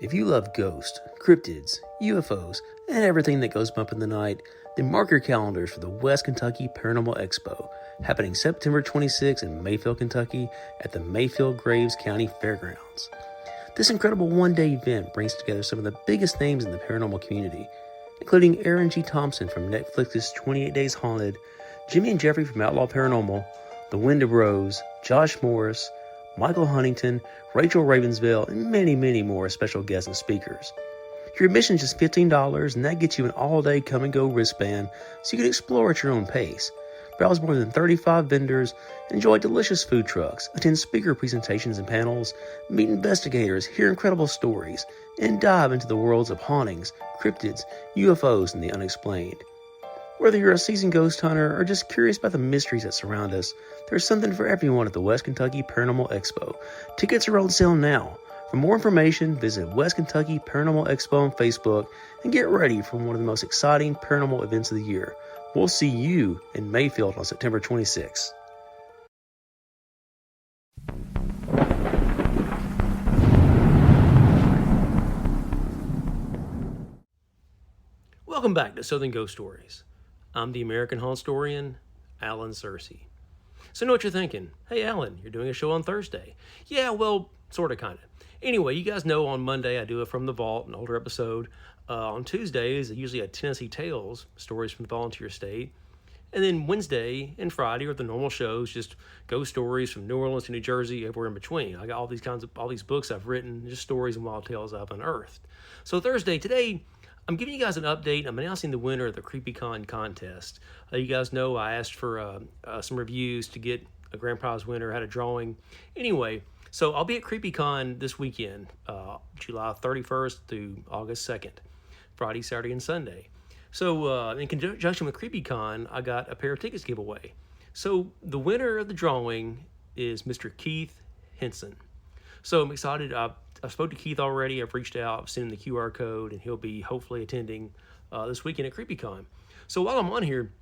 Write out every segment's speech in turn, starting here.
If you love ghosts, cryptids, UFOs, and everything that goes bump in the night, then mark your calendars for the West Kentucky Paranormal Expo, happening September 26 in Mayfield, Kentucky at the Mayfield Graves County Fairgrounds. This incredible one-day event brings together some of the biggest names in the paranormal community, including Aaron G. Thompson from Netflix's 28 Days Haunted, Jimmy and Jeffrey from Outlaw Paranormal, The Wind of Rose, Josh Morris, Michael Huntington, Rachel Ravensville, and many, many more special guests and speakers. Your admission is just $15, and that gets you an all-day come-and-go wristband so you can explore at your own pace. Browse more than 35 vendors, enjoy delicious food trucks, attend speaker presentations and panels, meet investigators, hear incredible stories, and dive into the worlds of hauntings, cryptids, UFOs, and the unexplained. Whether you're a seasoned ghost hunter or just curious about the mysteries that surround us, there's something for everyone at the West Kentucky Paranormal Expo. Tickets are on sale now. For more information, visit West Kentucky Paranormal Expo on Facebook and get ready for one of the most exciting paranormal events of the year. We'll see you in Mayfield on September 26th. Welcome back to Southern Ghost Stories. I'm the American Haunt Historian, Alan Searcy. So I know what you're thinking. Hey, Alan, you're doing a show on Thursday. Yeah, well, sort of, kind of. Anyway, you guys know on Monday I do a From the Vault, an older episode. On Tuesdays, I usually have Tennessee Tales, stories from the volunteer state. And then Wednesday and Friday are the normal shows, just ghost stories from New Orleans to New Jersey, everywhere in between. I got all these books I've written, just stories and wild tales I've unearthed. So Thursday, today, I'm giving you guys an update. I'm announcing the winner of the CreepyCon contest. You guys know I asked for some reviews to get a grand prize winner, had a drawing. Anyway, so I'll be at CreepyCon this weekend, July 31st through August 2nd, Friday, Saturday, and Sunday. So in conjunction with CreepyCon, I got a pair of tickets giveaway. So the winner of the drawing is Mr. Keith Henson. So I'm excited. I spoke to Keith already. I've reached out, I've sent him the QR code, and he'll be hopefully attending this weekend at CreepyCon. So while I'm on here,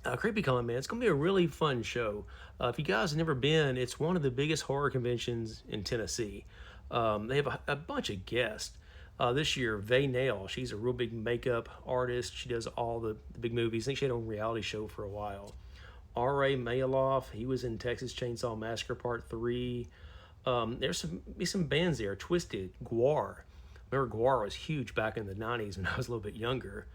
CreepyCon, man, it's going to be a really fun show. If you guys have never been, it's one of the biggest horror conventions in Tennessee. They have a bunch of guests. This year, Vay Nail, she's a real big makeup artist. She does all the big movies. I think she had her own reality show for a while. R.A. Mayaloff, he was in Texas Chainsaw Massacre Part 3. There's some bands there. Twisted, Guar. Remember, Guar was huge back in the 90s when I was a little bit younger.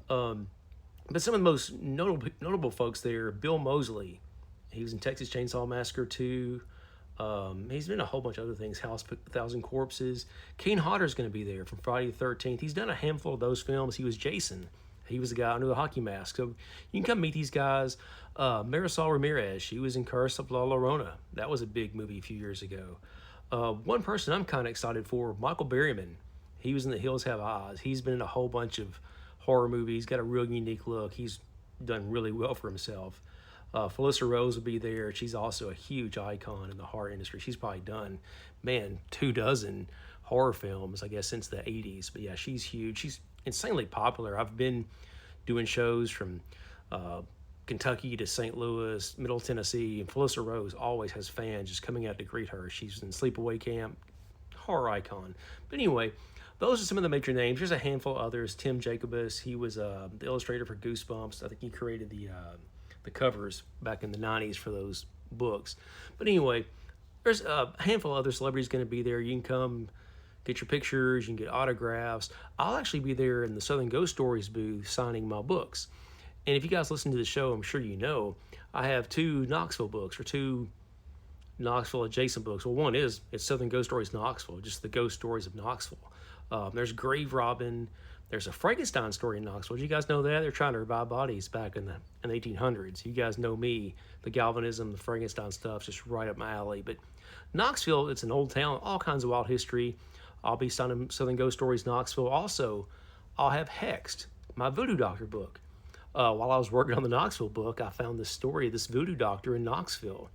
But some of the most notable folks there, Bill Moseley. He was in Texas Chainsaw Massacre 2. He's been in a whole bunch of other things, House of 1,000 Corpses. Kane Hodder's going to be there from Friday the 13th. He's done a handful of those films. He was Jason. He was the guy under the hockey mask. So you can come meet these guys. Marisol Ramirez, she was in Curse of La Llorona. That was a big movie a few years ago. One person I'm kind of excited for, Michael Berryman. He was in The Hills Have Eyes. He's been in a whole bunch of horror movies, got a real unique look. He's done really well for himself. Felissa Rose will be there. She's also a huge icon in the horror industry. She's probably done, 24 horror films, I guess, since the 80s. But yeah, she's huge. She's insanely popular. I've been doing shows from Kentucky to St. Louis, Middle Tennessee, and Felissa Rose always has fans just coming out to greet her. She's in Sleepaway Camp, horror icon. But anyway, those are some of the major names. There's a handful of others. Tim Jacobus, he was the illustrator for Goosebumps. I think he created the covers back in the 90s for those books. But anyway, there's a handful of other celebrities going to be there. You can come get your pictures, you can get autographs. I'll actually be there in the Southern Ghost Stories booth signing my books. And if you guys listen to the show, I'm sure you know, I have 2 Knoxville books, or 2 Knoxville adjacent books. Well, one is, it's Southern Ghost Stories Knoxville, just the ghost stories of Knoxville. There's Grave Robin. There's a Frankenstein story in Knoxville. Did you guys know that? They're trying to revive bodies back in the 1800s. You guys know me. The galvanism, the Frankenstein stuff, just right up my alley. But Knoxville, it's an old town, all kinds of wild history. I'll be signing Southern Ghost Stories Knoxville. Also, I'll have Hexed, my voodoo doctor book. While I was working on the Knoxville book, I found this story of this voodoo doctor in Knoxville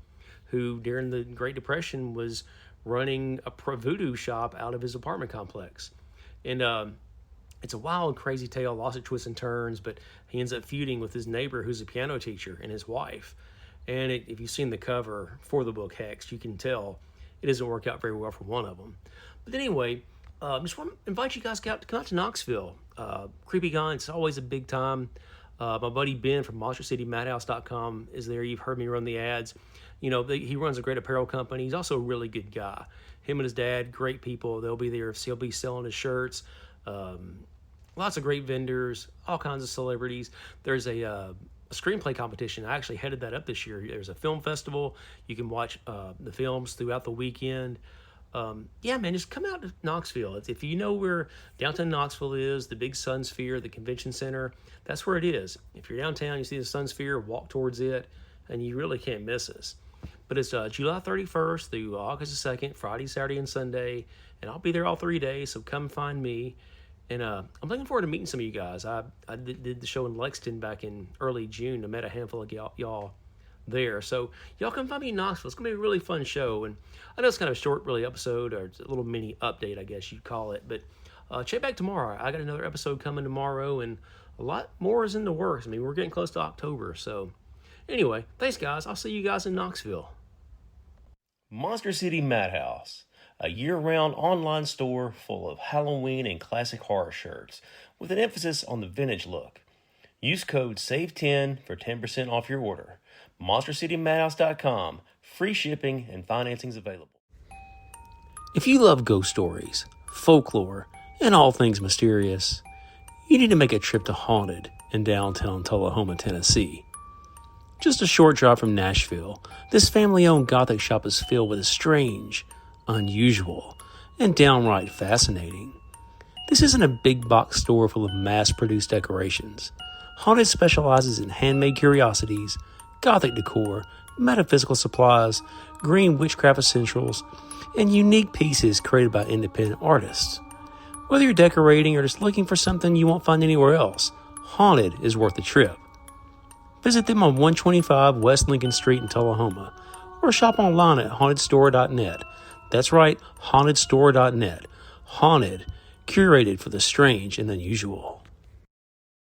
who, during the Great Depression, was running a voodoo shop out of his apartment complex. And it's a wild, crazy tale, lots of twists and turns, but he ends up feuding with his neighbor who's a piano teacher and his wife. And if you've seen the cover for the book Hexed, you can tell it doesn't work out very well for one of them. But anyway, Just want to invite you guys to come out to Knoxville. CreepyCon, it's always a big time. My buddy Ben from MonsterCityMadhouse.com is there. You've heard me run the ads. He runs a great apparel company. He's also a really good guy. Him and his dad, great people. They'll be there. He'll be selling his shirts. Lots of great vendors, all kinds of celebrities. There's a screenplay competition. I actually headed that up this year. There's a film festival. You can watch the films throughout the weekend. Yeah, man, just come out to Knoxville. If you know where downtown Knoxville is, the big Sun Sphere, the convention center, that's where it is. If you're downtown, you see the Sun Sphere, walk towards it, and you really can't miss us. But it's July 31st through August 2nd, Friday, Saturday, and Sunday, and I'll be there all 3 days, so come find me. And I'm looking forward to meeting some of you guys. I did the show in Lexington back in early June. I met a handful of y'all there. So y'all come find me in Knoxville. It's going to be a really fun show. And I know it's kind of a short, really, episode, or a little mini update, I guess you'd call it. But check back tomorrow. I got another episode coming tomorrow, and a lot more is in the works. I mean, we're getting close to October. So anyway, thanks, guys. I'll see you guys in Knoxville. Monster City Madhouse, a year-round online store full of Halloween and classic horror shirts with an emphasis on the vintage look. Use code SAVE10 for 10% off your order. MonsterCityMadhouse.com. Free shipping and financing's available. If you love ghost stories, folklore, and all things mysterious, you need to make a trip to Haunted in downtown Tullahoma, Tennessee. Just a short drive from Nashville, this family-owned Gothic shop is filled with the strange, unusual, and downright fascinating. This isn't a big box store full of mass-produced decorations. Haunted specializes in handmade curiosities, Gothic decor, metaphysical supplies, green witchcraft essentials, and unique pieces created by independent artists. Whether you're decorating or just looking for something you won't find anywhere else, Haunted is worth the trip. Visit them on 125 West Lincoln Street in Tullahoma, or shop online at hauntedstore.net. That's right, hauntedstore.net. Haunted, curated for the strange and unusual.